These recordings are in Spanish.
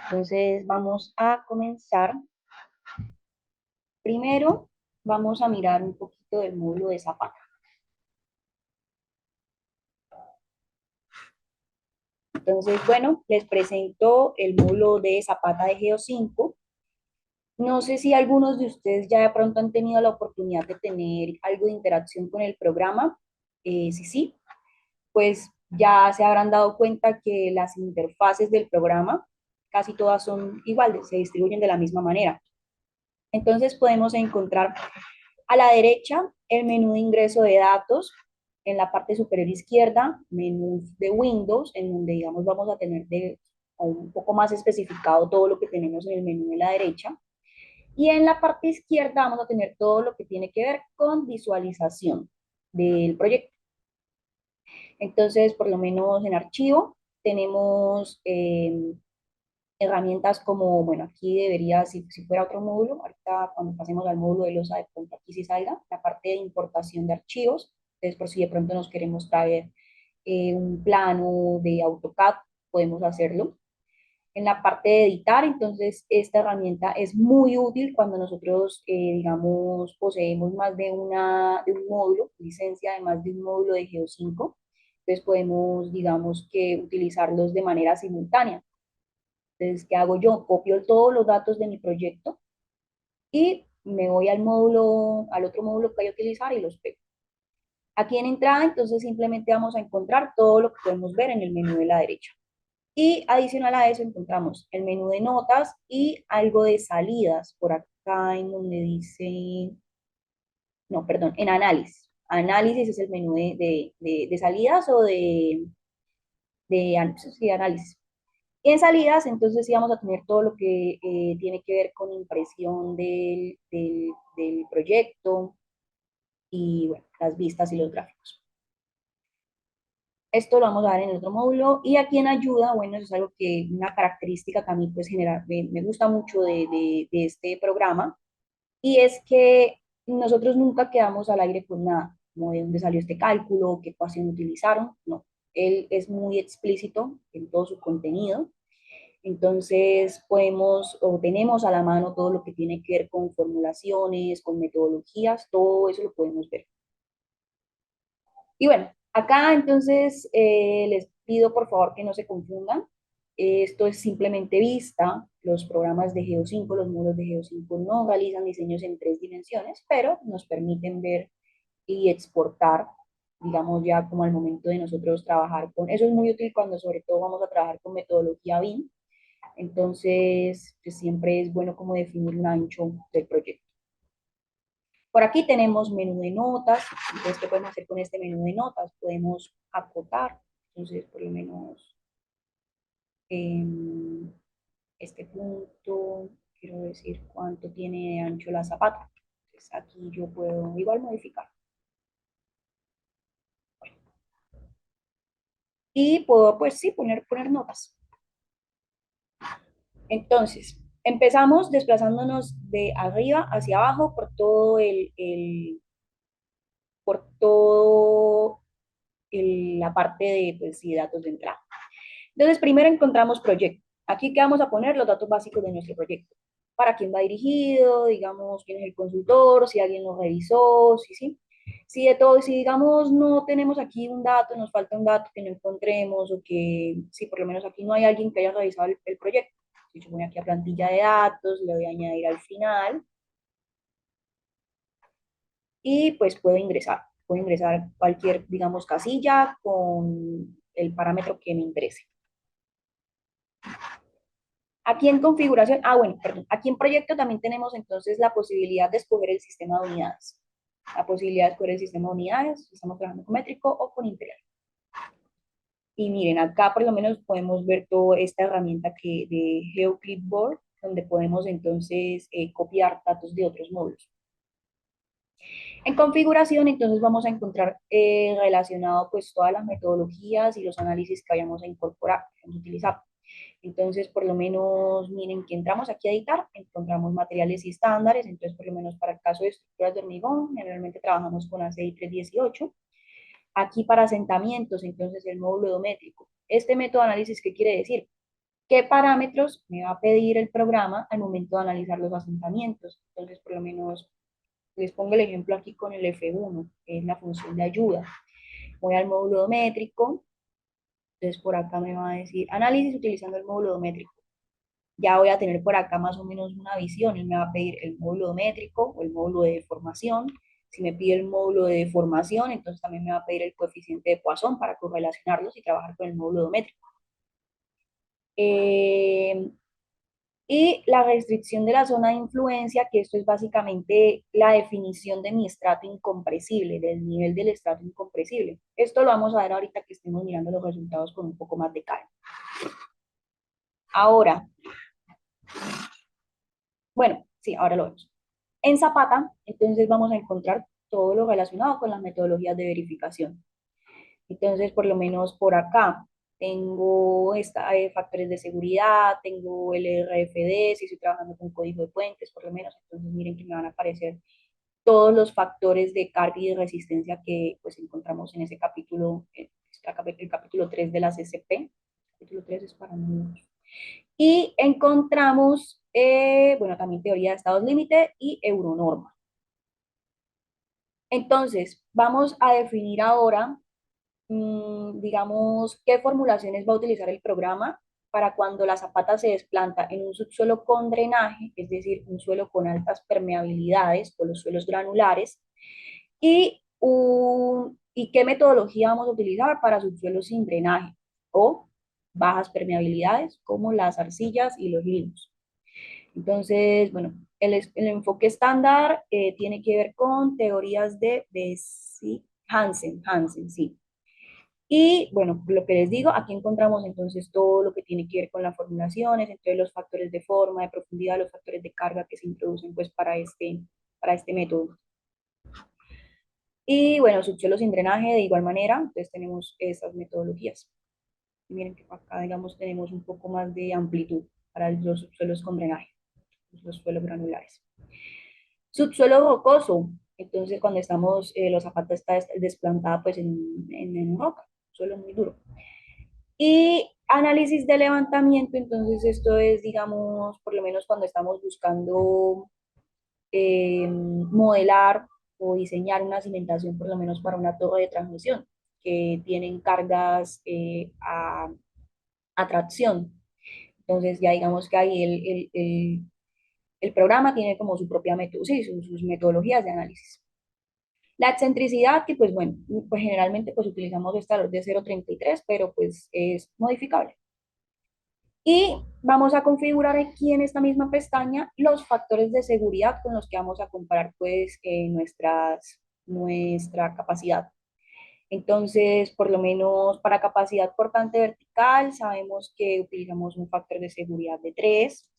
Entonces vamos a comenzar. Primero vamos a mirar un poquito del módulo de Zapata. Entonces, bueno, les presento el módulo de Zapata de Geo 5. No sé si algunos de ustedes ya de pronto han tenido la oportunidad de tener algo de interacción con el programa. Si sí, pues ya se habrán dado cuenta que las interfaces del programa casi todas son iguales, se distribuyen de la misma manera. Entonces podemos encontrar a la derecha el menú de ingreso de datos, en la parte superior izquierda, menú de Windows, en donde digamos vamos a tener un poco más especificado todo lo que tenemos en el menú de la derecha. Y en la parte izquierda vamos a tener todo lo que tiene que ver con visualización del proyecto. Entonces, por lo menos en archivo, tenemos herramientas como, bueno, aquí debería, si fuera otro módulo, ahorita cuando pasemos al módulo de losa, de pronto aquí sí salga, la parte de importación de archivos. Entonces, por si de pronto nos queremos traer un plano de AutoCAD, podemos hacerlo. En la parte de editar, entonces esta herramienta es muy útil cuando nosotros, digamos, poseemos más de un módulo, licencia de más de un módulo de Geo 5. Entonces podemos, digamos, que utilizarlos de manera simultánea. Entonces, ¿qué hago yo? Copio todos los datos de mi proyecto y me voy al módulo, al otro módulo que voy a utilizar y los pego. Aquí en entrada, entonces simplemente vamos a encontrar todo lo que podemos ver en el menú de la derecha. Y adicional a eso encontramos el menú de notas y algo de salidas por acá en donde dice, no, perdón, en análisis. Análisis es el menú de salidas o sí, análisis. Y en salidas, entonces sí vamos a tener todo lo que tiene que ver con impresión del proyecto y bueno, las vistas y los gráficos. Esto lo vamos a ver en el otro módulo. Y aquí en ayuda, bueno, eso es algo que, una característica que a mí pues general, me gusta mucho de este programa, y es que nosotros nunca quedamos al aire con nada, como de dónde salió este cálculo, qué ecuación utilizaron, no. Él es muy explícito en todo su contenido. Entonces podemos o tenemos a la mano todo lo que tiene que ver con formulaciones, con metodologías, todo eso lo podemos ver. Y bueno, acá entonces les pido por favor que no se confundan. Esto es simplemente vista. Los programas de Geo 5, los módulos de Geo 5 no realizan diseños en 3 dimensiones, pero nos permiten ver y exportar, digamos ya como al momento de nosotros trabajar con. Eso es muy útil cuando sobre todo vamos a trabajar con metodología BIM. Entonces, pues siempre es bueno como definir un ancho del proyecto. Por aquí tenemos menú de notas. Entonces, ¿qué podemos hacer con este menú de notas? Podemos acotar. Entonces, por lo menos en este punto, quiero decir cuánto tiene de ancho la zapata. Entonces, aquí yo puedo igual modificar. Y puedo, pues sí, poner notas. Entonces, empezamos desplazándonos de arriba hacia abajo por todo la parte de, pues, sí, datos de entrada. Entonces, primero encontramos proyecto. Aquí, ¿qué vamos a poner? Los datos básicos de nuestro proyecto. Para quién va dirigido, digamos, quién es el consultor, si alguien lo revisó, sí, sí. Si de todo, si digamos no tenemos aquí un dato, nos falta un dato que no encontremos o que, si por lo menos aquí no hay alguien que haya revisado el proyecto. Si yo voy aquí a plantilla de datos, le voy a añadir al final y pues puedo ingresar. Puedo ingresar cualquier, digamos, casilla con el parámetro que me interese. Aquí en configuración, bueno, perdón, aquí en proyecto también tenemos entonces la posibilidad de escoger el sistema de unidades. La posibilidad de escoger el sistema de unidades, si estamos trabajando con métrico o con imperial. Y miren, acá por lo menos podemos ver toda esta herramienta de GeoClipboard, donde podemos entonces copiar datos de otros módulos. En configuración, entonces vamos a encontrar relacionado pues todas las metodologías y los análisis que vayamos a incorporar, que vamos a utilizar. Entonces, por lo menos, miren que entramos aquí a editar, encontramos materiales y estándares. Entonces, por lo menos para el caso de estructuras de hormigón, generalmente trabajamos con ACI 318. Aquí para asentamientos, entonces el módulo edométrico. Este método de análisis, ¿qué quiere decir? ¿Qué parámetros me va a pedir el programa al momento de analizar los asentamientos? Entonces, por lo menos, les pongo el ejemplo aquí con el F1, que es la función de ayuda. Voy al módulo métrico, entonces por acá me va a decir análisis utilizando el módulo métrico. Ya voy a tener por acá más o menos una visión. Él me va a pedir el módulo métrico o el módulo de deformación. Si me pide el módulo de deformación, entonces también me va a pedir el coeficiente de Poisson para correlacionarlos y trabajar con el módulo métrico. Eh, y la restricción de la zona de influencia, que esto es básicamente la definición de mi estrato incompresible, del nivel del estrato incompresible. Esto lo vamos a ver ahorita que estemos mirando los resultados con un poco más de calma. Ahora, bueno, sí, ahora lo vemos. En Zapata, entonces vamos a encontrar todo lo relacionado con las metodologías de verificación. Entonces, por lo menos por acá, tengo factores de seguridad, tengo el RFD, si estoy trabajando con código de puentes, por lo menos. Entonces, miren que me van a aparecer todos los factores de carga y de resistencia que pues encontramos en ese capítulo, el capítulo 3 de la CCP. El capítulo 3 es para números. Y encontramos, bueno, también teoría de estados límite y euronorma. Entonces, vamos a definir ahora, digamos, qué formulaciones va a utilizar el programa para cuando la zapata se desplanta en un subsuelo con drenaje, es decir, un suelo con altas permeabilidades o los suelos granulares, y qué metodología vamos a utilizar para subsuelos sin drenaje o bajas permeabilidades, como las arcillas y los limos. Entonces, bueno, el enfoque estándar tiene que ver con teorías de Bessig, Hansen, sí. Y bueno, lo que les digo, aquí encontramos entonces todo lo que tiene que ver con las formulaciones, entonces los factores de forma, de profundidad, los factores de carga que se introducen pues para este método. Y bueno, subsuelo sin drenaje de igual manera, entonces tenemos esas metodologías. Miren que acá, digamos, tenemos un poco más de amplitud para los subsuelos con drenaje, los suelos granulares. Subsuelo rocoso, entonces cuando estamos, los zapatos está desplantada pues en roca, suelo muy duro. Y análisis de levantamiento, entonces esto es, digamos, por lo menos cuando estamos buscando modelar o diseñar una cimentación, por lo menos para una torre de transmisión, que tienen cargas a tracción. Entonces ya digamos que ahí el programa tiene como su propia método, sí, sus metodologías de análisis. La excentricidad, que pues bueno, pues generalmente pues utilizamos esta de 0,33, pero pues es modificable. Y vamos a configurar aquí en esta misma pestaña los factores de seguridad con los que vamos a comparar pues nuestra capacidad. Entonces, por lo menos para capacidad cortante vertical, sabemos que utilizamos un factor de seguridad de 3.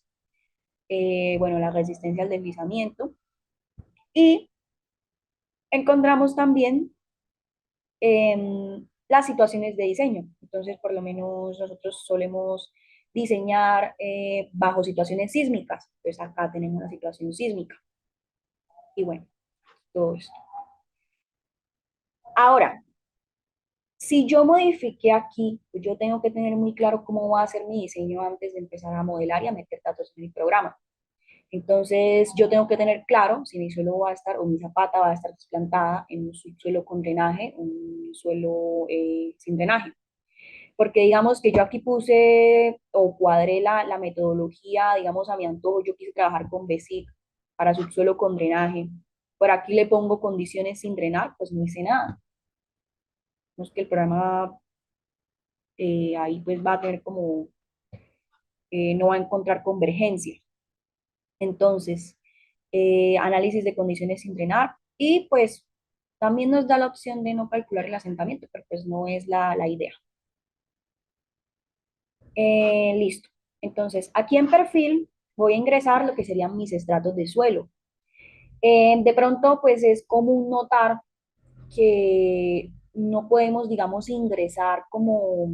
Bueno, la resistencia al deslizamiento. Y encontramos también las situaciones de diseño. Entonces, por lo menos nosotros solemos diseñar bajo situaciones sísmicas. Pues acá tenemos una situación sísmica. Y bueno, todo esto. Ahora, si yo modifiqué aquí, pues yo tengo que tener muy claro cómo va a ser mi diseño antes de empezar a modelar y a meter datos en mi programa. Entonces, yo tengo que tener claro si mi suelo va a estar o mi zapata va a estar desplantada en un suelo con drenaje, un suelo sin drenaje. Porque digamos que yo aquí puse o cuadré la metodología, digamos, a mi antojo, yo quise trabajar con BESIC para subsuelo con drenaje. Por aquí le pongo condiciones sin drenar, pues no hice nada. No es que el programa ahí pues va a tener como, no va a encontrar convergencia. Entonces, análisis de condiciones sin drenar y pues también nos da la opción de no calcular el asentamiento, pero pues no es la idea. Listo. Entonces, aquí en perfil voy a ingresar lo que serían mis estratos de suelo. De pronto, pues es común notar que no podemos, digamos, ingresar como,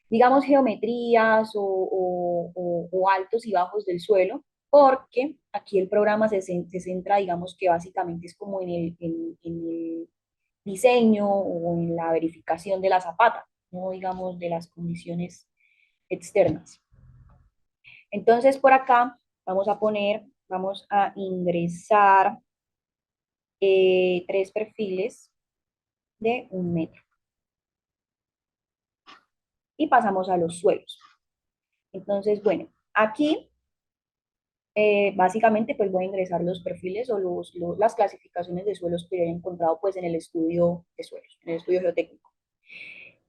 digamos, geometrías o altos y bajos del suelo, porque aquí el programa se centra, digamos, que básicamente es como en el diseño o en la verificación de la zapata, no digamos de las condiciones externas. Entonces, por acá vamos a ingresar tres perfiles de 1 metro y pasamos a los suelos. Entonces, bueno, aquí básicamente pues voy a ingresar los perfiles o las clasificaciones de suelos que yo he encontrado pues en el estudio de suelos, en el estudio geotécnico.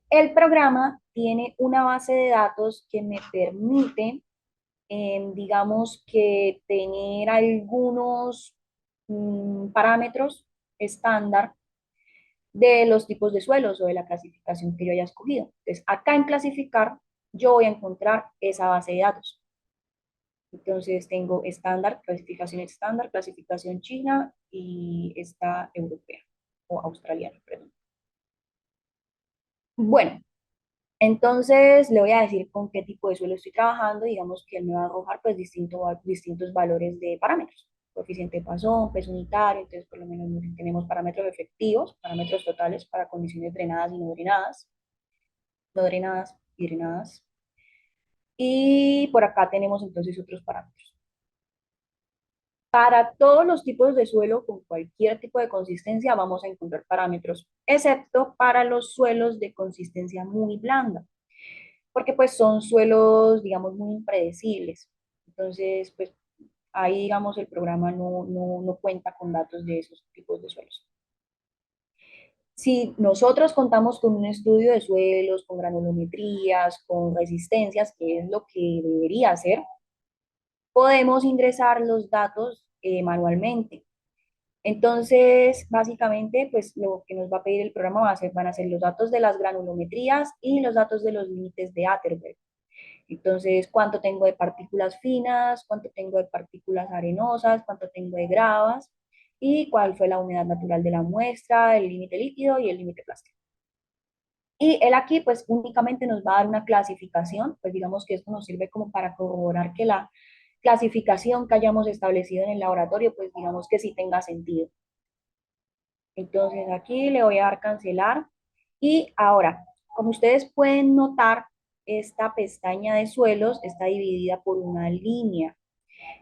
El programa tiene una base de datos que me permite, digamos que tener algunos parámetros estándar de los tipos de suelos o de la clasificación que yo haya escogido. Entonces, acá en clasificar, yo voy a encontrar esa base de datos. Entonces, tengo estándar, clasificación china y esta europea o australiana, perdón. Bueno, entonces le voy a decir con qué tipo de suelo estoy trabajando, digamos que él me va a arrojar pues distintos valores de parámetros, coeficiente de Poisson, peso unitario, entonces por lo menos tenemos parámetros efectivos, parámetros totales para condiciones drenadas y no drenadas, no drenadas y drenadas, y por acá tenemos entonces otros parámetros. Para todos los tipos de suelo con cualquier tipo de consistencia vamos a encontrar parámetros, excepto para los suelos de consistencia muy blanda, porque pues son suelos, digamos, muy impredecibles. Entonces, pues ahí, digamos, el programa no cuenta con datos de esos tipos de suelos. Si nosotros contamos con un estudio de suelos, con granulometrías, con resistencias, que es lo que debería hacer, podemos ingresar los datos manualmente. Entonces, básicamente, pues lo que nos va a pedir el programa van a ser los datos de las granulometrías y los datos de los límites de Atterberg. Entonces, cuánto tengo de partículas finas, cuánto tengo de partículas arenosas, cuánto tengo de gravas y cuál fue la humedad natural de la muestra, el límite líquido y el límite plástico. Y él aquí pues únicamente nos va a dar una clasificación, pues digamos que esto nos sirve como para corroborar que la clasificación que hayamos establecido en el laboratorio pues digamos que sí tenga sentido. Entonces aquí le voy a dar cancelar y ahora, como ustedes pueden notar, esta pestaña de suelos está dividida por una línea.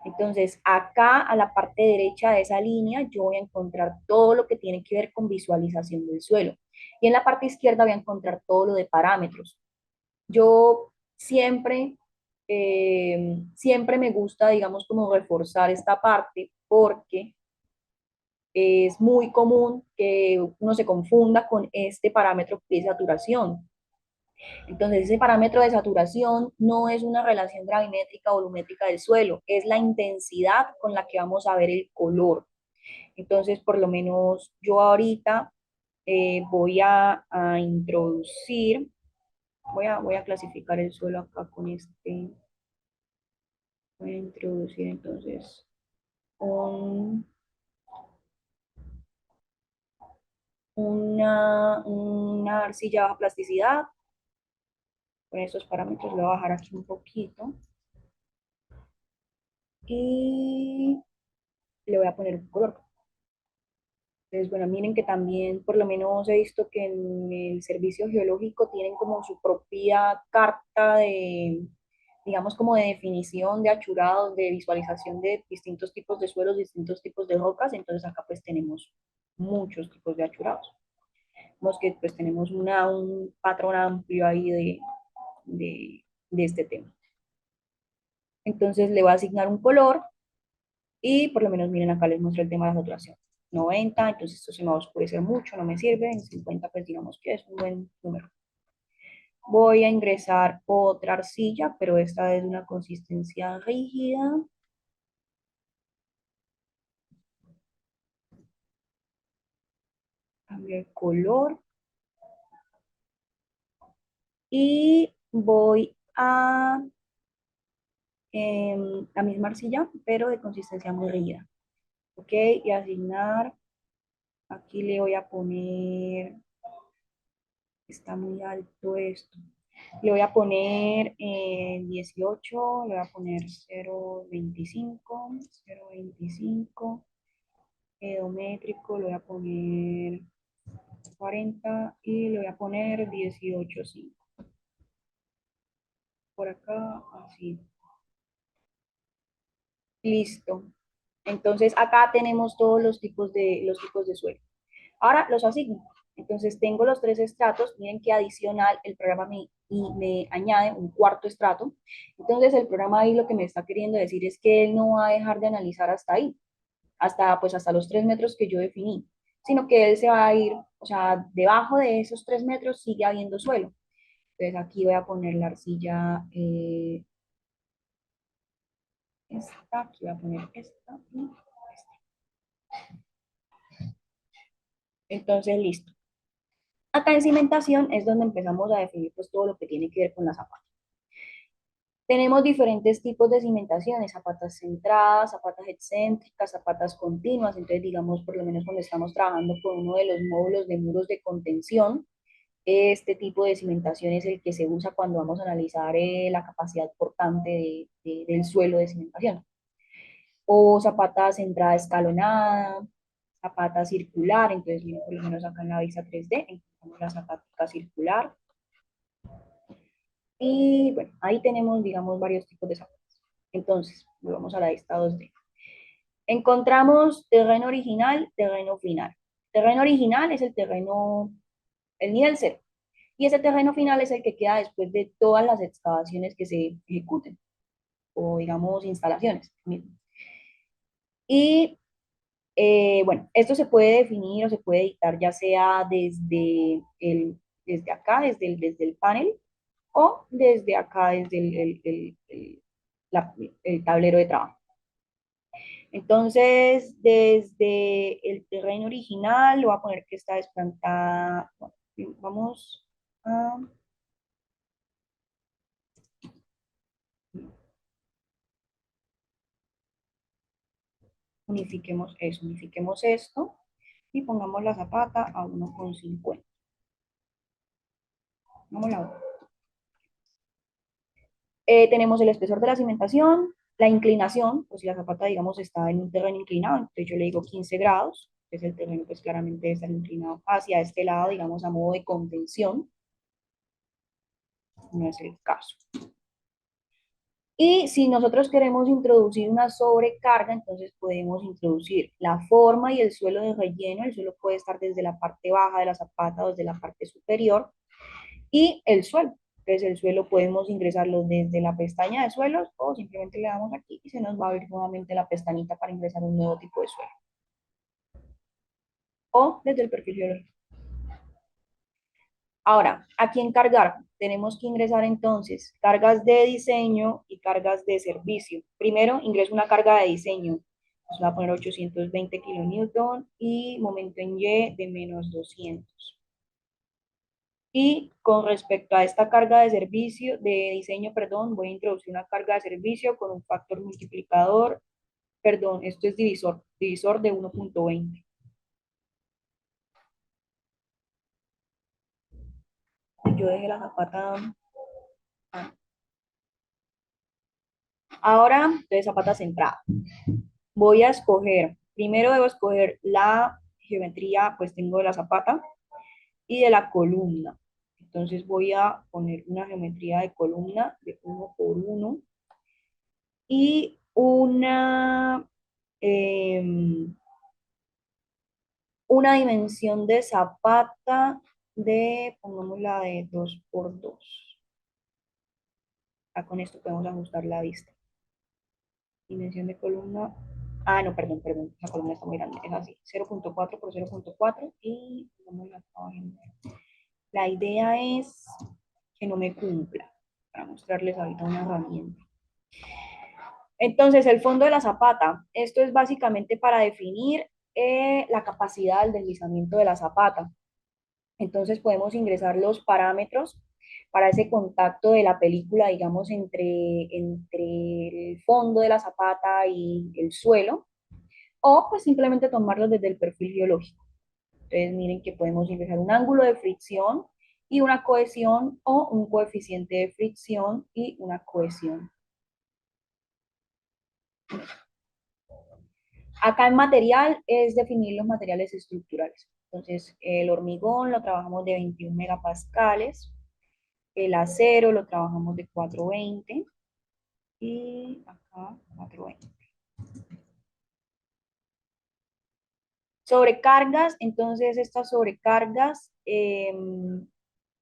Entonces, acá a la parte derecha de esa línea, yo voy a encontrar todo lo que tiene que ver con visualización del suelo. Y en la parte izquierda voy a encontrar todo lo de parámetros. Yo siempre me gusta, digamos, como reforzar esta parte porque es muy común que uno se confunda con este parámetro de saturación. Entonces, ese parámetro de saturación no es una relación gravimétrica o volumétrica del suelo, es la intensidad con la que vamos a ver el color. Entonces, por lo menos yo ahorita voy a introducir, voy a clasificar el suelo acá con este, voy a introducir entonces un, una arcilla baja plasticidad. Con estos parámetros le voy a bajar aquí un poquito y le voy a poner un color. Entonces, bueno, miren que también por lo menos he visto que en el servicio geológico tienen como su propia carta de, digamos, como de definición de achurados, de visualización de distintos tipos de suelos, distintos tipos de rocas. Entonces acá pues tenemos muchos tipos de achurados. Vemos que pues tenemos un patrón amplio ahí de este tema. Entonces le voy a asignar un color y por lo menos miren acá les muestro el tema de la saturación. 90, entonces esto se me va a oscurecer mucho, no me sirve. En 50 pues digamos que es un buen número. Voy a ingresar otra arcilla, pero esta es de una consistencia rígida. Cambio el color. Y voy a la misma arcilla, pero de consistencia muy rígida. Ok, y asignar, aquí le voy a poner, está muy alto esto. Le voy a poner 18, le voy a poner 0,25, 0,25, edométrico, le voy a poner 40 y le voy a poner 18,5. por acá, así. Listo. Entonces acá tenemos todos los tipos de suelo. Ahora los asigno. Entonces tengo los tres estratos. Miren que adicional el programa me añade un cuarto estrato. Entonces el programa ahí lo que me está queriendo decir es que él no va a dejar de analizar hasta ahí, hasta los 3 metros que yo definí, sino que él se va a ir, o sea, debajo de esos 3 metros sigue habiendo suelo. Entonces aquí voy a poner la arcilla, esta, aquí voy a poner esta y esta. Entonces, listo. Acá en cimentación es donde empezamos a definir pues todo lo que tiene que ver con la zapata. Tenemos diferentes tipos de cimentaciones, zapatas centradas, zapatas excéntricas, zapatas continuas. Entonces, digamos, por lo menos cuando estamos trabajando con uno de los módulos de muros de contención, este tipo de cimentación es el que se usa cuando vamos a analizar la capacidad portante del suelo de cimentación. O zapata centrada escalonada, zapata circular. Entonces, miren, por lo menos acá en la vista 3D encontramos la zapata circular. Y bueno, ahí tenemos, digamos, varios tipos de zapatos. Entonces, volvamos a la vista 2D. Encontramos terreno original, terreno final. Terreno original es el terreno, el nivel cero. Y ese terreno final es el que queda después de todas las excavaciones que se ejecuten, o digamos, instalaciones. Y bueno, esto se puede definir o se puede editar ya sea desde acá, desde el panel, o desde acá, desde el tablero de trabajo. Entonces, desde el terreno original, lo voy a poner que está desplantada. Bueno, vamos a unifiquemos esto y pongamos la zapata a 1,50. Vamos a la tenemos el espesor de la cimentación, la inclinación, pues si la zapata, digamos, está en un terreno inclinado, entonces yo le digo 15 grados, que es el terreno, pues claramente está inclinado hacia este lado, digamos, a modo de contención, no es el caso. Y si nosotros queremos introducir una sobrecarga, entonces podemos introducir la forma y el suelo de relleno. El suelo puede estar desde la parte baja de la zapata o desde la parte superior. Y el suelo. Entonces el suelo podemos ingresarlo desde la pestaña de suelos o simplemente le damos aquí y se nos va a abrir nuevamente la pestañita para ingresar un nuevo tipo de suelo. O desde el perfil geológico. Ahora, aquí en cargar, tenemos que ingresar entonces cargas de diseño y cargas de servicio. Primero ingreso una carga de diseño. Nos va a poner 820 kilonewton y momento en Y de menos 200. Y con respecto a esta carga de servicio, de diseño, perdón, voy a introducir una carga de servicio con un factor multiplicador, perdón, esto es divisor de 1,20. Yo dejé la zapata. Ahora, entonces zapata centrada. Voy a escoger, primero debo escoger la geometría, pues tengo de la zapata y de la columna. Entonces voy a poner una geometría de columna de 1 por 1 y una dimensión de zapata de, pongámosla de 2 por 2. Ya con esto podemos ajustar la vista. Dimensión de columna. Ah, no, perdón, la columna está muy grande. Es así, 0,4 por 0,4 y la idea es que no me cumpla, para mostrarles ahorita una herramienta. Entonces, el fondo de la zapata, esto es básicamente para definir la capacidad del deslizamiento de la zapata. Entonces podemos ingresar los parámetros para ese contacto de la película, digamos, entre el fondo de la zapata y el suelo, o pues simplemente tomarlos desde el perfil geológico. Entonces miren que podemos ingresar un ángulo de fricción y una cohesión o un coeficiente de fricción y una cohesión. Acá en material es definir los materiales estructurales. Entonces el hormigón lo trabajamos de 21 megapascales. El acero lo trabajamos de 420 y acá 420. Sobrecargas, entonces estas sobrecargas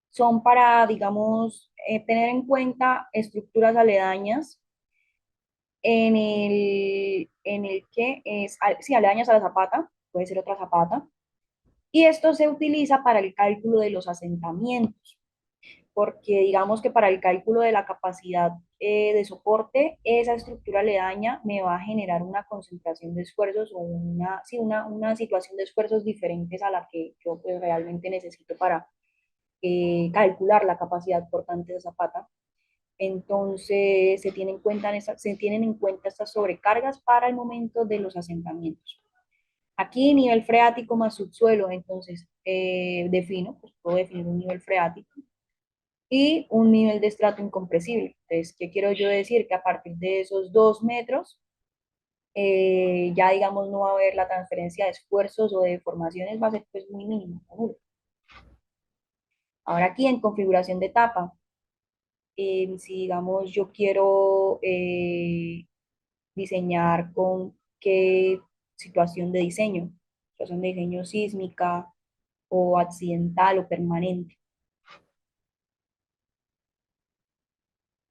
son para, digamos, tener en cuenta estructuras aledañas en el que es, sí, aledañas a la zapata, puede ser otra zapata, y esto se utiliza para el cálculo de los asentamientos, porque digamos que para el cálculo de la capacidad de soporte, esa estructura aledaña me va a generar una concentración de esfuerzos o una, sí, una situación de esfuerzos diferentes a la que yo pues, realmente necesito para calcular la capacidad portante de Zapata. Entonces, se tienen en cuenta estas sobrecargas para el momento de los asentamientos. Aquí, nivel freático más subsuelo, entonces defino, pues puedo definir un nivel freático y un nivel de estrato incompresible. Entonces, ¿qué quiero yo decir? Que a partir de esos 2 metros, ya digamos no va a haber la transferencia de esfuerzos o de deformaciones, va a ser pues muy mínimo. Ahora aquí en configuración de etapa, si digamos yo quiero diseñar con qué situación de diseño sísmica o accidental o permanente.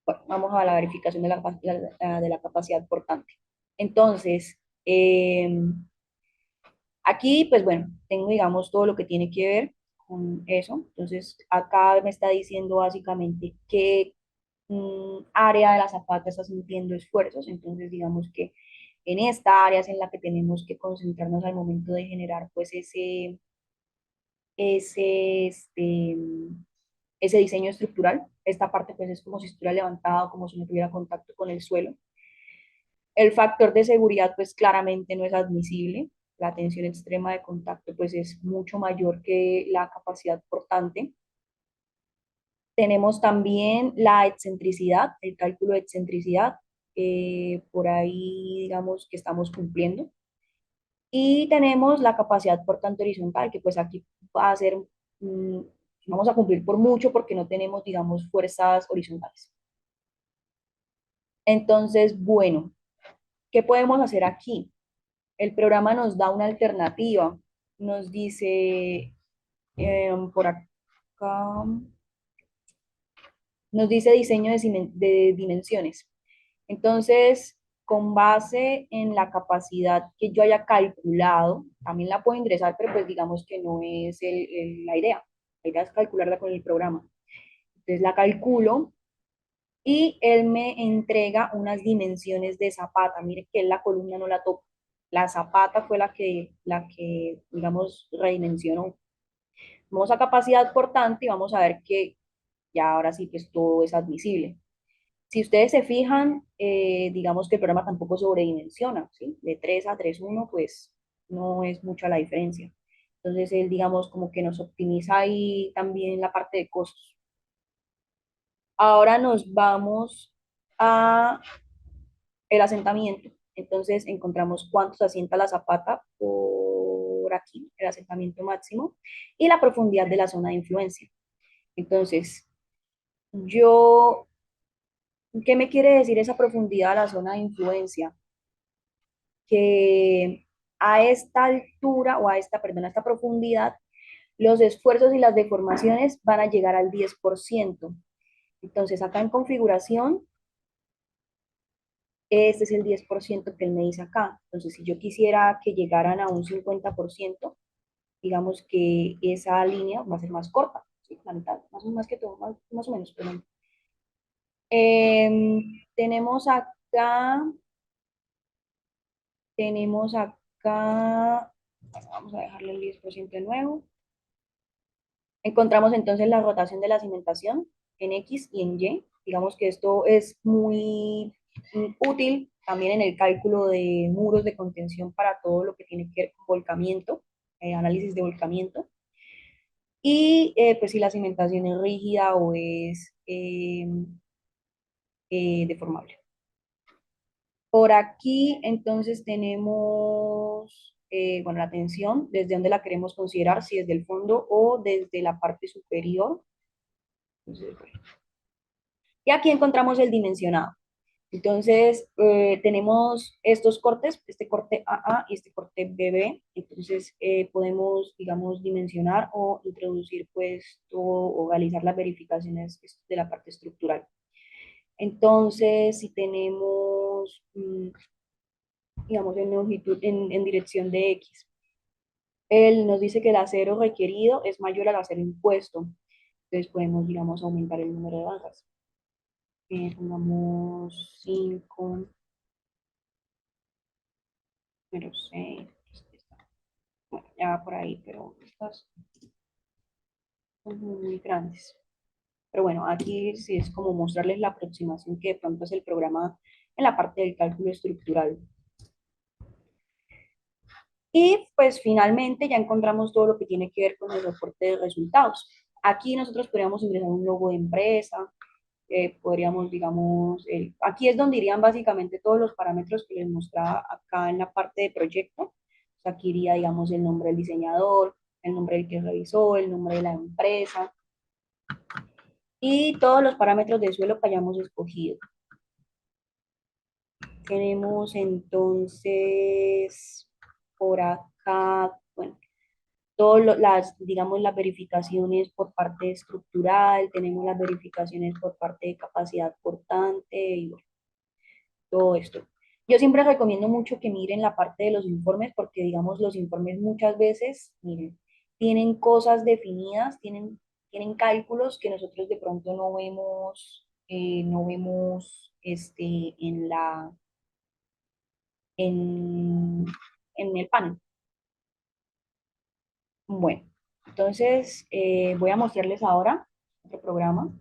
Bueno, vamos a la verificación de de la capacidad portante. Entonces, aquí, pues bueno, tengo, digamos, todo lo que tiene que ver con eso. Entonces, acá me está diciendo básicamente qué área de la zapata está sintiendo esfuerzos. Entonces, digamos que en esta área es en la que tenemos que concentrarnos al momento de generar, pues, ese, este, ese diseño estructural. Esta parte, pues, es como si estuviera levantada, como si no tuviera contacto con el suelo. El factor de seguridad, pues claramente no es admisible. La tensión extrema de contacto, pues es mucho mayor que la capacidad portante. Tenemos también la excentricidad, el cálculo de excentricidad, por ahí digamos que estamos cumpliendo. Y tenemos la capacidad portante horizontal, que pues aquí va a ser, mm, vamos a cumplir por mucho porque no tenemos, digamos, fuerzas horizontales. Entonces, bueno, ¿qué podemos hacer aquí? El programa nos da una alternativa, nos dice por acá, nos dice diseño de dimensiones. Entonces, con base en la capacidad que yo haya calculado, también la puedo ingresar, pero pues digamos que no es la idea. La idea es calcularla con el programa. Entonces la calculo y él me entrega unas dimensiones de zapata. Mire que la columna no la toca. La zapata fue la que digamos, redimensionó. Vamos a capacidad portante y vamos a ver que ya ahora sí, pues todo es admisible. Si ustedes se fijan, digamos que el programa tampoco sobredimensiona, ¿sí? De 3 a 3,1, pues no es mucha la diferencia. Entonces él, digamos, como que nos optimiza ahí también la parte de costos. Ahora nos vamos a el asentamiento. Entonces encontramos cuánto se asienta la zapata por aquí, el asentamiento máximo, y la profundidad de la zona de influencia. Entonces, yo, ¿qué me quiere decir esa profundidad de la zona de influencia? Que a esta altura o a esta, perdón, a esta profundidad, los esfuerzos y las deformaciones van a llegar al 10%. Entonces, acá en configuración, este es el 10% que él me dice acá. Entonces, si yo quisiera que llegaran a un 50%, digamos que esa línea va a ser más corta, ¿sí? La mitad, más que todo, más o menos. Perdón. Tenemos acá, tenemos acá, vamos a dejarle el 10% de nuevo. Encontramos entonces la rotación de la cimentación en X y en Y. Digamos que esto es muy útil también en el cálculo de muros de contención para todo lo que tiene que ver con volcamiento, análisis de volcamiento. Y pues si la cimentación es rígida o es deformable. Por aquí entonces tenemos, bueno, la tensión, desde dónde la queremos considerar, si desde el fondo o desde la parte superior. Entonces, bueno. Y aquí encontramos el dimensionado. Entonces, tenemos estos cortes, este corte AA y este corte BB. Entonces, podemos, digamos, dimensionar o introducir, pues, o realizar las verificaciones de la parte estructural. Entonces, si tenemos, digamos, en longitud, en dirección de X, él nos dice que el acero requerido es mayor al acero impuesto. Entonces, podemos, digamos, aumentar el número de bajas. Pongamos 5, número 6. Bueno, ya va por ahí, pero estas son muy grandes. Pero bueno, aquí sí es como mostrarles la aproximación que de pronto es el programa en la parte del cálculo estructural. Y pues finalmente ya encontramos todo lo que tiene que ver con el reporte de resultados. Aquí nosotros podríamos ingresar un logo de empresa, podríamos, digamos, aquí es donde irían básicamente todos los parámetros que les mostraba acá en la parte de proyecto. O sea, aquí iría, digamos, el nombre del diseñador, el nombre del que revisó, el nombre de la empresa y todos los parámetros de suelo que hayamos escogido. Tenemos entonces por acá, bueno, todas las, digamos, las verificaciones por parte estructural, tenemos las verificaciones por parte de capacidad portante y bueno, todo esto. Yo siempre recomiendo mucho que miren la parte de los informes porque, digamos, los informes muchas veces, miren, tienen cosas definidas, tienen cálculos que nosotros de pronto no vemos en, en el panel. Bueno, entonces voy a mostrarles ahora otro programa,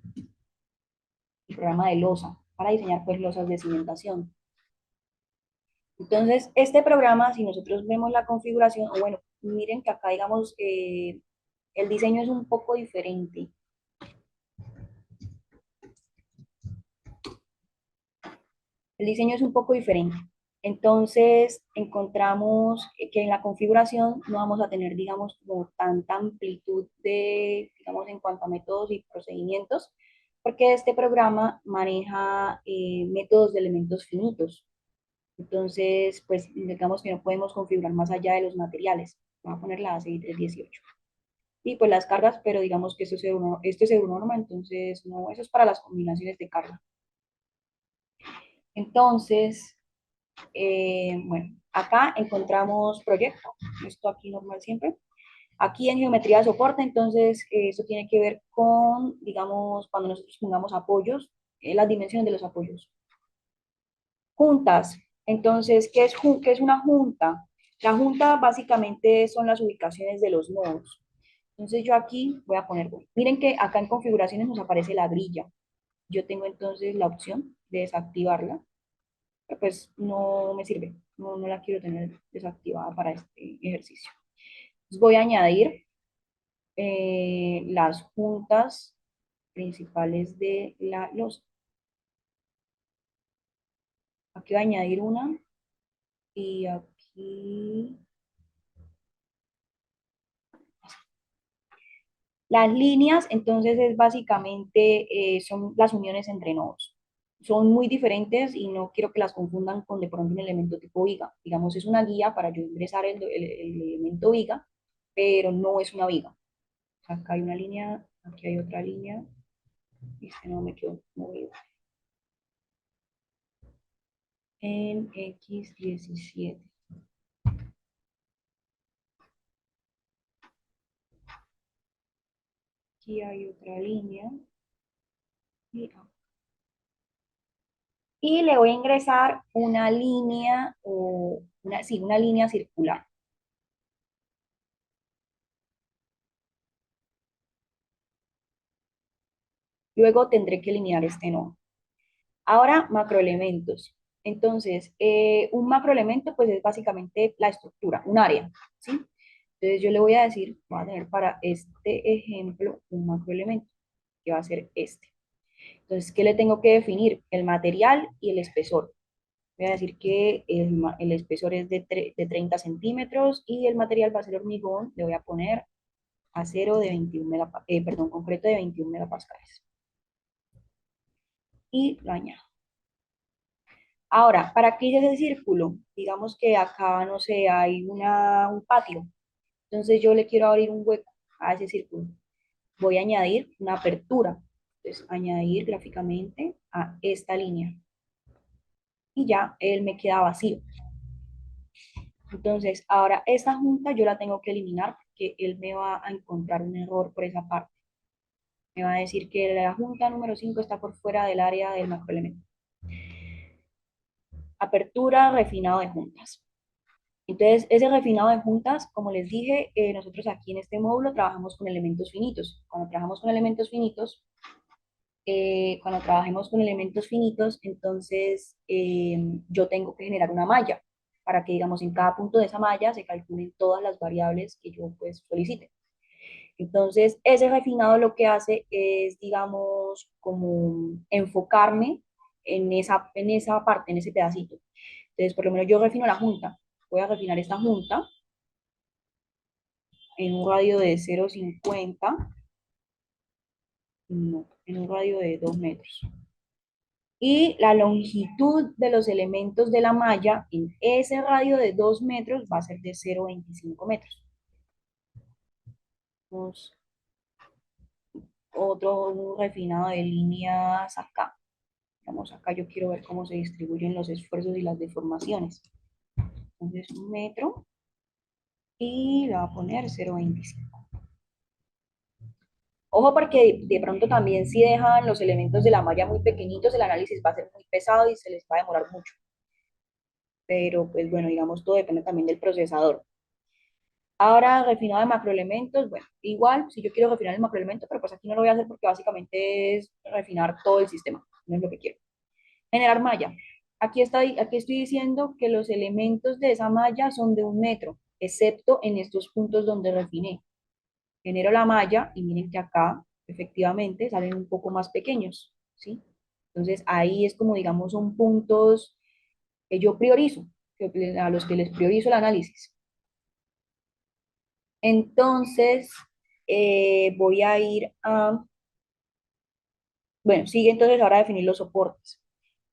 el programa de losa, para diseñar pues losas de cimentación. Entonces, este programa, si nosotros vemos la configuración, o bueno, miren que acá, digamos, el diseño es un poco diferente. El diseño es un poco diferente. Entonces, encontramos que en la configuración no vamos a tener, digamos, como tanta amplitud de, digamos, en cuanto a métodos y procedimientos, porque este programa maneja métodos de elementos finitos. Entonces, pues, digamos que no podemos configurar más allá de los materiales. Voy a poner la ACI 318. Y pues las cargas, pero digamos que esto es Euronorma, entonces no, eso es para las combinaciones de carga. Entonces, bueno, acá encontramos proyecto, esto aquí normal siempre. Aquí en geometría de soporte, entonces eso tiene que ver con, digamos, cuando nosotros pongamos apoyos, las dimensiones de los apoyos. Juntas, entonces, qué es una junta? La junta básicamente son las ubicaciones de los nodos. Entonces yo aquí voy a poner, bueno, miren que acá en configuraciones nos aparece la grilla. Yo tengo entonces la opción de desactivarla, pero pues no me sirve, no la quiero tener desactivada para este ejercicio. Entonces voy a añadir las juntas principales de la losa. Aquí voy a añadir una y aquí las líneas, entonces, es básicamente, son las uniones entre nodos. Son muy diferentes y no quiero que las confundan con de pronto un elemento tipo viga. Digamos, es una guía para yo ingresar el elemento viga, pero no es una viga. Acá hay una línea, aquí hay otra línea, y este no me quedó movido. En X17. Aquí hay otra línea. Y le voy a ingresar una línea, o una, sí, una línea circular. Luego tendré que eliminar este nodo. Ahora, macroelementos. Entonces, un macroelemento pues es básicamente la estructura, un área, ¿sí? Entonces yo le voy a decir, voy a tener para este ejemplo un macroelemento, que va a ser este. Entonces, ¿qué le tengo que definir? El material y el espesor. Voy a decir que el espesor es de 30 centímetros y el material va a ser hormigón. Le voy a poner acero de 21 perdón, concreto de 21 megapascales. y lo añado. Ahora, ¿para qué hice ese círculo? Digamos que acá, no sé, hay un patio. Entonces yo le quiero abrir un hueco a ese círculo. Voy a añadir una apertura. Entonces, añadir gráficamente a esta línea. Y ya él me queda vacío. Entonces, ahora esta junta yo la tengo que eliminar porque él me va a encontrar un error por esa parte. Me va a decir que la junta número 5 está por fuera del área del macroelemento. Apertura, refinado de juntas. Entonces, ese refinado de juntas, como les dije, nosotros aquí en este módulo trabajamos con elementos finitos. Cuando trabajemos con elementos finitos, entonces yo tengo que generar una malla para que, digamos, en cada punto de esa malla se calculen todas las variables que yo pues solicite. Entonces, ese refinado lo que hace es, digamos, como enfocarme en esa parte, en ese pedacito. Entonces, por lo menos yo refino la junta. Voy a refinar esta junta en un radio de 0,50, no, en un radio de 2 metros. Y la longitud de los elementos de la malla en ese radio de 2 metros va a ser de 0,25 metros. Vamos, otro refinado de líneas acá. Vamos acá, yo quiero ver cómo se distribuyen los esfuerzos y las deformaciones. Entonces, un metro y le voy a poner 0,25. Ojo porque de pronto también si dejan los elementos de la malla muy pequeñitos, el análisis va a ser muy pesado y se les va a demorar mucho. Pero pues bueno, digamos, todo depende también del procesador. Ahora, refinado de macroelementos, bueno, igual, si yo quiero refinar el macroelemento, pero pues aquí no lo voy a hacer porque básicamente es refinar todo el sistema, no es lo que quiero. Generar malla. Aquí estoy diciendo que los elementos de esa malla son de 1 metro, excepto en estos puntos donde refiné. Genero la malla y miren que acá efectivamente salen un poco más pequeños, ¿sí? Entonces ahí es como, digamos, son puntos que yo priorizo, a los que les priorizo el análisis. Entonces, voy a ir a, bueno, sigue entonces ahora a definir los soportes.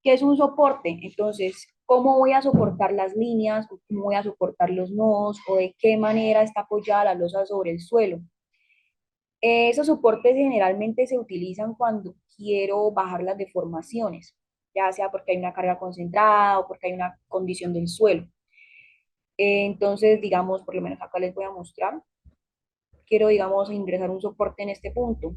¿Qué es un soporte? Entonces, ¿cómo voy a soportar las líneas? ¿Cómo voy a soportar los nodos? ¿O de qué manera está apoyada la losa sobre el suelo? Esos soportes generalmente se utilizan cuando quiero bajar las deformaciones, ya sea porque hay una carga concentrada o porque hay una condición del suelo. Entonces, digamos, por lo menos acá les voy a mostrar. Quiero, digamos, ingresar un soporte en este punto.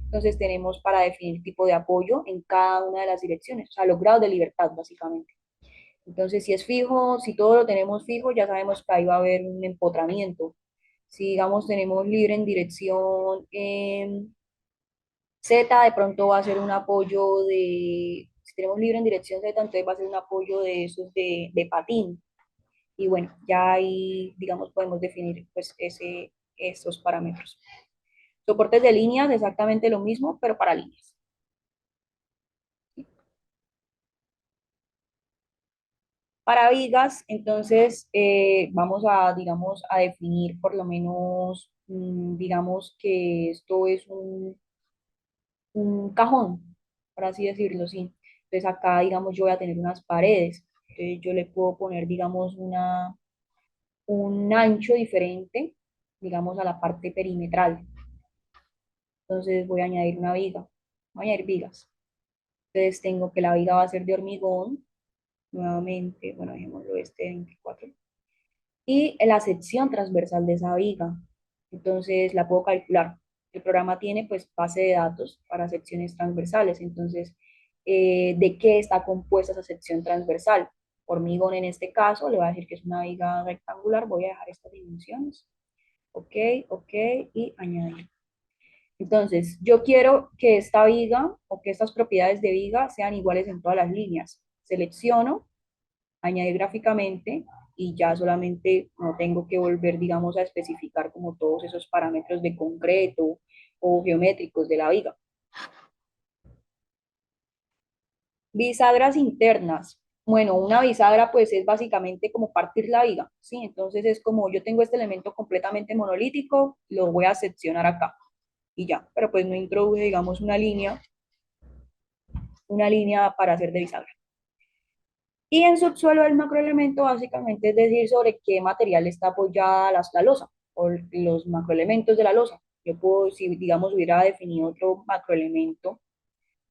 Entonces tenemos para definir tipo de apoyo en cada una de las direcciones, o sea, los grados de libertad, básicamente. Entonces, si es fijo, si todo lo tenemos fijo, ya sabemos que ahí va a haber un empotramiento. Si, digamos, tenemos libre en dirección Z, de pronto va a ser un apoyo si tenemos libre en dirección Z, entonces va a ser un apoyo de esos de patín. Y bueno, ya ahí, digamos, podemos definir pues esos parámetros. Soportes de líneas, exactamente lo mismo, pero para líneas. Para vigas, entonces, vamos a, digamos, a definir por lo menos, digamos que esto es un cajón, por así decirlo, sí. Entonces acá, digamos, yo voy a tener unas paredes. Entonces yo le puedo poner, digamos, un ancho diferente, digamos, a la parte perimetral. Entonces voy a añadir una viga. Voy a añadir vigas. Entonces tengo que la viga va a ser de hormigón, nuevamente, bueno, dejémoslo este 24. Y la sección transversal de esa viga. Entonces la puedo calcular. El programa tiene pues base de datos para secciones transversales. Entonces, ¿de qué está compuesta esa sección transversal? Hormigón en este caso, le voy a decir que es una viga rectangular. Voy a dejar estas dimensiones. Ok, ok, y añadir. Entonces, yo quiero que esta viga o que estas propiedades de viga sean iguales en todas las líneas. Selecciono, añadir gráficamente y ya solamente no tengo que volver, digamos, a especificar como todos esos parámetros de concreto o geométricos de la viga. Bisagras internas. Bueno, una bisagra pues es básicamente como partir la viga, ¿sí? Entonces es como yo tengo este elemento completamente monolítico, lo voy a seccionar acá y ya, pero pues no introduje, digamos, una línea una línea para hacer de bisagra. Y en subsuelo del macroelemento básicamente es decir sobre qué material está apoyada la losa o los macroelementos de la losa. Yo puedo, si digamos hubiera definido otro macroelemento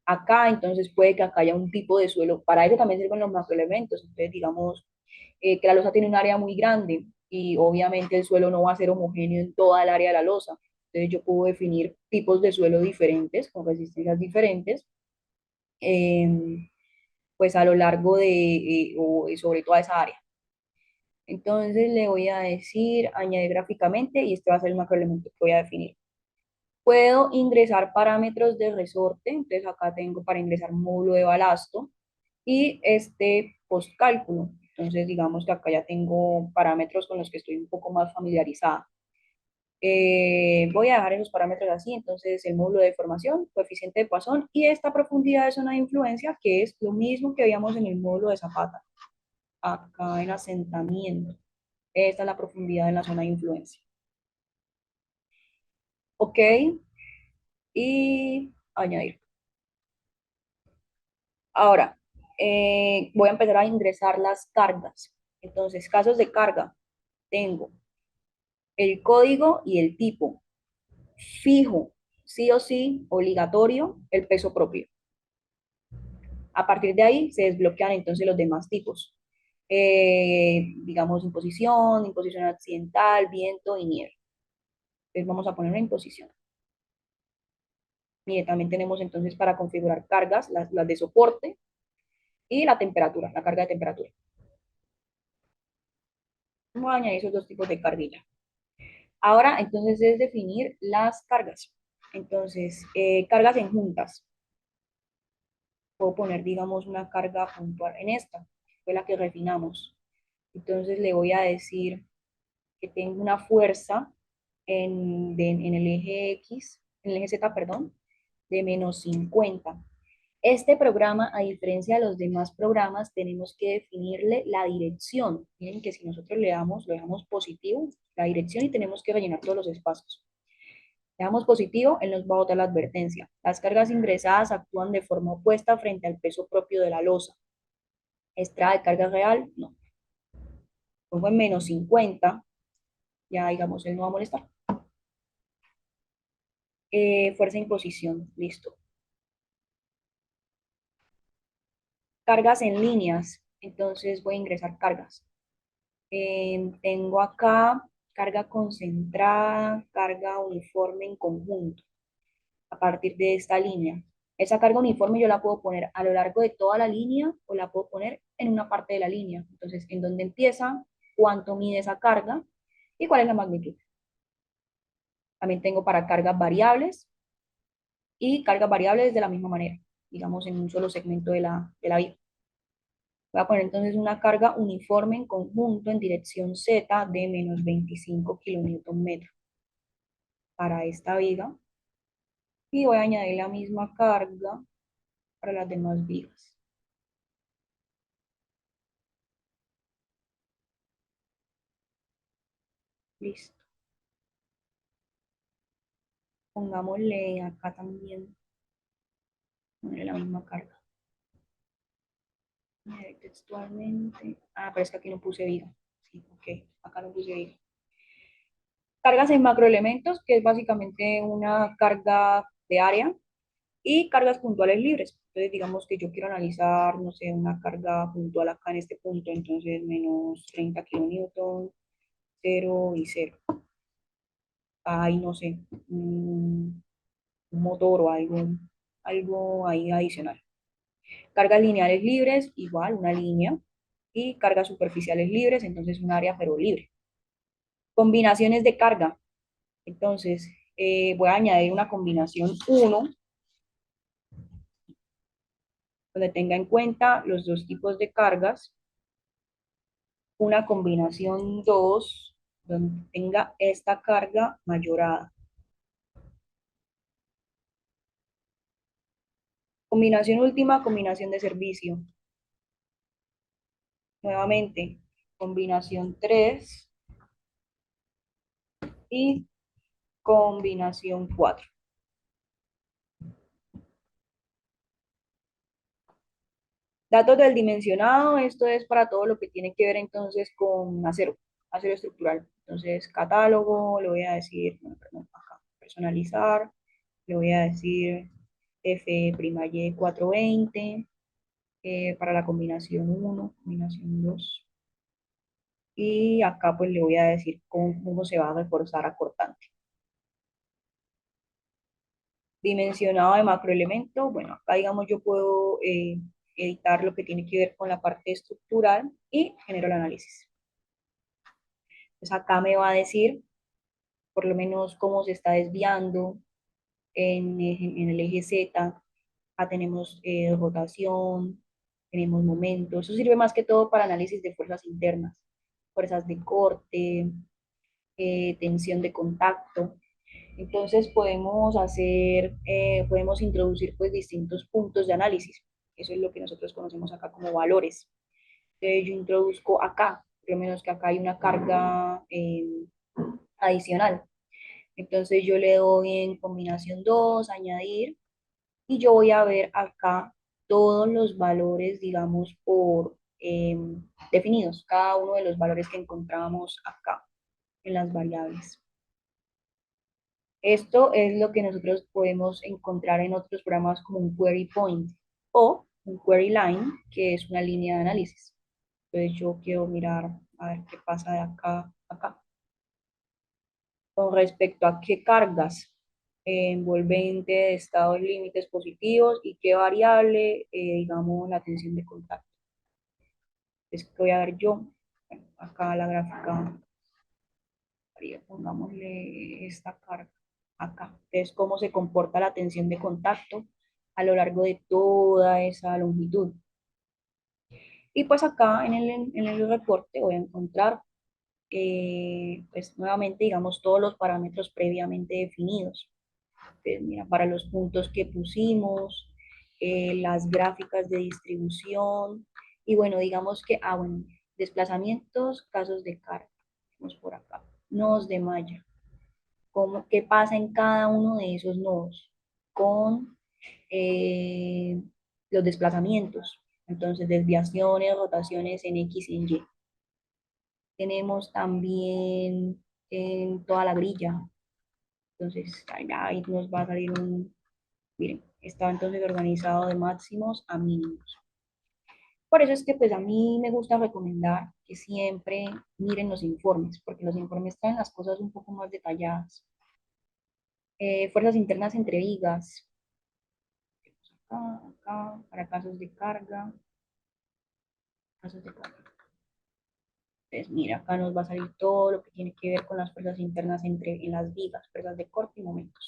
acá, entonces puede que acá haya un tipo de suelo. Para eso también sirven los macroelementos. Entonces digamos que la losa tiene un área muy grande y obviamente el suelo no va a ser homogéneo en toda el área de la losa. Entonces yo puedo definir tipos de suelo diferentes, con resistencias diferentes, eh, pues a lo largo de, o sobre toda esa área. Entonces le voy a decir añadir gráficamente y este va a ser el macroelemento que voy a definir. Puedo ingresar parámetros de resorte, entonces acá tengo para ingresar módulo de balasto y este postcálculo. Entonces digamos que acá ya tengo parámetros con los que estoy un poco más familiarizada. Voy a dejar esos parámetros así, entonces el módulo de deformación, coeficiente de Poisson y esta profundidad de zona de influencia, que es lo mismo que veíamos en el módulo de Zapata, acá en asentamiento. Esta es la profundidad en la zona de influencia. Ok, y añadir. Ahora, voy a empezar a ingresar las cargas. Entonces, casos de carga. Tengo el código y el tipo. Fijo, sí o sí, obligatorio, el peso propio. A partir de ahí se desbloquean entonces los demás tipos. Digamos, imposición accidental, viento y nieve. Entonces vamos a poner una imposición. Mire, también tenemos entonces para configurar cargas, las de soporte y la temperatura, la carga de temperatura. Vamos a añadir esos dos tipos de carguilla. Ahora, entonces, es definir las cargas. Entonces, cargas en juntas. Puedo poner, digamos, una carga puntual en esta, fue la que refinamos. Entonces, le voy a decir que tengo una fuerza en el eje X, en el eje Z, perdón, de -50. Este programa, a diferencia de los demás programas, tenemos que definirle la dirección. Miren que si nosotros le damos positivo, la dirección y tenemos que rellenar todos los espacios. Le damos positivo, él nos va a botar la advertencia. Las cargas ingresadas actúan de forma opuesta frente al peso propio de la losa. Estrada de carga real, no. Pongo en -50, ya digamos, él no va a molestar. Fuerza en posición, listo. Cargas en líneas, entonces voy a ingresar cargas. Tengo acá carga concentrada, carga uniforme en conjunto, a partir de esta línea. Esa carga uniforme yo la puedo poner a lo largo de toda la línea o la puedo poner en una parte de la línea. Entonces, en dónde empieza, cuánto mide esa carga y cuál es la magnitud. También tengo para cargas variables y cargas variables de la misma manera, digamos en un solo segmento de la vía. Voy a poner entonces una carga uniforme en conjunto en dirección Z de -25 kN para esta viga y voy a añadir la misma carga para las demás vigas. Listo. Pongámosle acá también, ponerle la misma carga. Textualmente. Ah, pero es que aquí no puse viga. Sí, ok, acá no puse viga. Cargas en macroelementos, que es básicamente una carga de área, y cargas puntuales libres. Entonces, digamos que yo quiero analizar, no sé, una carga puntual acá en este punto, entonces -30 kilonewton, 0 y 0. Ahí, no sé, un motor o algo ahí adicional. Cargas lineales libres, igual, una línea. Y cargas superficiales libres, entonces un área pero libre. Combinaciones de carga. Entonces, voy a añadir una combinación 1 donde tenga en cuenta los dos tipos de cargas, una combinación 2 donde tenga esta carga mayorada. Combinación última, combinación de servicio. Nuevamente, combinación 3 y combinación 4. Datos del dimensionado, esto es para todo lo que tiene que ver entonces con acero, acero estructural. Entonces, catálogo, le voy a decir, bueno, perdón, acá, personalizar, le voy a decir F''Y 420, para la combinación uno, combinación 2. Y acá pues le voy a decir cómo se va a reforzar a cortante. Dimensionado de macroelemento, bueno, acá digamos yo puedo editar lo que tiene que ver con la parte estructural y genero el análisis. Pues acá me va a decir por lo menos cómo se está desviando en el eje Z. Acá tenemos rotación, tenemos momento. Eso sirve más que todo para análisis de fuerzas internas, fuerzas de corte, tensión de contacto. Entonces podemos introducir pues distintos puntos de análisis. Eso es lo que nosotros conocemos acá como valores. Entonces yo introduzco acá, por lo menos que acá hay una carga adicional. Entonces yo le doy en combinación 2 añadir, y yo voy a ver acá todos los valores, digamos, por definidos, cada uno de los valores que encontramos acá en las variables. Esto es lo que nosotros podemos encontrar en otros programas como un query point o un query line, que es una línea de análisis. Entonces yo quiero mirar a ver qué pasa de acá a acá. Con respecto a qué cargas, envolvente de estados límites positivos y qué variable, digamos, la tensión de contacto. Es que voy a ver yo, bueno, acá la gráfica, pongámosle esta carga acá. Es cómo se comporta la tensión de contacto a lo largo de toda esa longitud. Y pues acá en el reporte voy a encontrar, pues nuevamente, digamos, todos los parámetros previamente definidos. Entonces, mira, para los puntos que pusimos, las gráficas de distribución, y bueno, digamos que, bueno, desplazamientos, casos de carga, vamos por acá, nodos de malla, qué pasa en cada uno de esos nodos con eh, los desplazamientos. Entonces, desviaciones, rotaciones en X y en Y. Tenemos también en toda la grilla. Entonces, ahí nos va a salir miren, está entonces organizado de máximos a mínimos. Por eso es que pues a mí me gusta recomendar que siempre miren los informes, porque los informes traen las cosas un poco más detalladas. Fuerzas internas entre vigas, acá, para casos de carga, casos de carga. Entonces, mira, acá nos va a salir todo lo que tiene que ver con las fuerzas internas en las vigas, fuerzas de corte y momentos.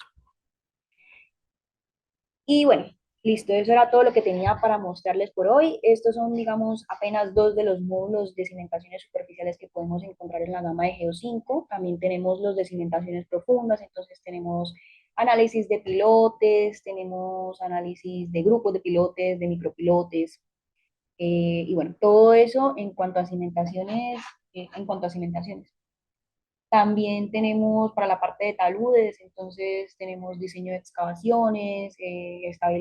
Y bueno, listo, eso era todo lo que tenía para mostrarles por hoy. Estos son, digamos, apenas dos de los módulos de cimentaciones superficiales que podemos encontrar en la gama de Geo 5. También tenemos los de cimentaciones profundas, entonces tenemos análisis de pilotes, tenemos análisis de grupos de pilotes, de micropilotes, y bueno, todo eso en cuanto a cimentaciones, También tenemos para la parte de taludes, entonces tenemos diseño de excavaciones,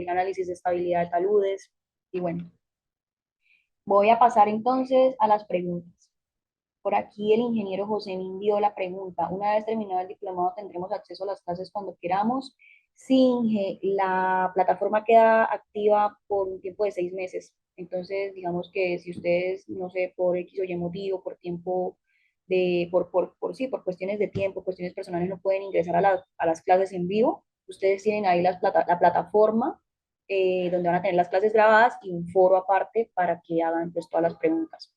análisis de estabilidad de taludes. Y bueno, voy a pasar entonces a las preguntas. Por aquí el ingeniero José me envió la pregunta. Una vez terminado el diplomado, ¿tendremos acceso a las clases cuando queramos? Sí, Inge, la plataforma queda activa por un tiempo de 6 meses. Entonces, digamos que si ustedes, no sé, por X o Y motivo, por tiempo sí, por cuestiones de tiempo, cuestiones personales, no pueden ingresar a las clases en vivo, ustedes tienen ahí la plataforma, donde van a tener las clases grabadas y un foro aparte para que hagan pues todas las preguntas.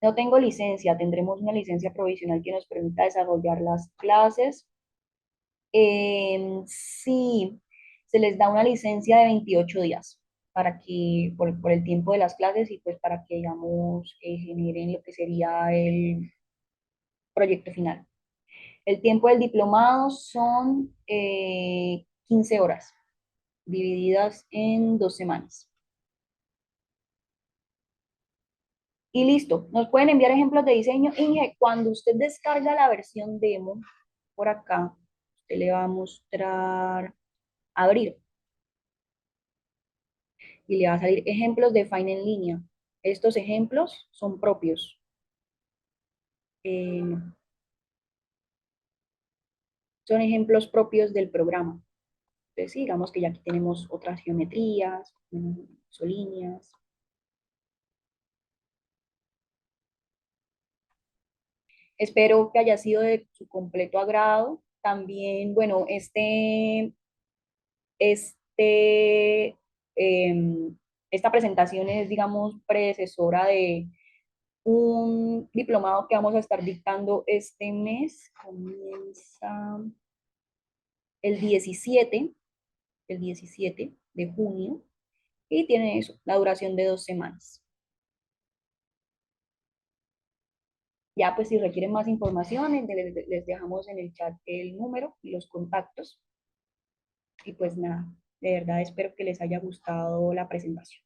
No tengo licencia, tendremos una licencia provisional que nos permita desarrollar las clases. Sí, se les da una licencia de 28 días para que, por el tiempo de las clases y pues para que, digamos, generen lo que sería el proyecto final. El tiempo del diplomado son 15 horas, divididas en 2 semanas. Y listo, nos pueden enviar ejemplos de diseño. Inge, cuando usted descarga la versión demo, por acá, usted le va a mostrar abrir. y le va a salir ejemplos de Fine en línea. Estos ejemplos son propios. No, son ejemplos propios del programa. Entonces, sí, digamos que ya aquí tenemos otras geometrías, líneas. Espero que haya sido de su completo agrado. También, bueno, este, esta presentación es, digamos, predecesora de un diplomado que vamos a estar dictando este mes. Comienza el 17, el 17 de junio, y tiene eso, la duración de 2 semanas. Ya pues si requieren más información, les dejamos en el chat el número y los contactos. Y pues nada, de verdad espero que les haya gustado la presentación.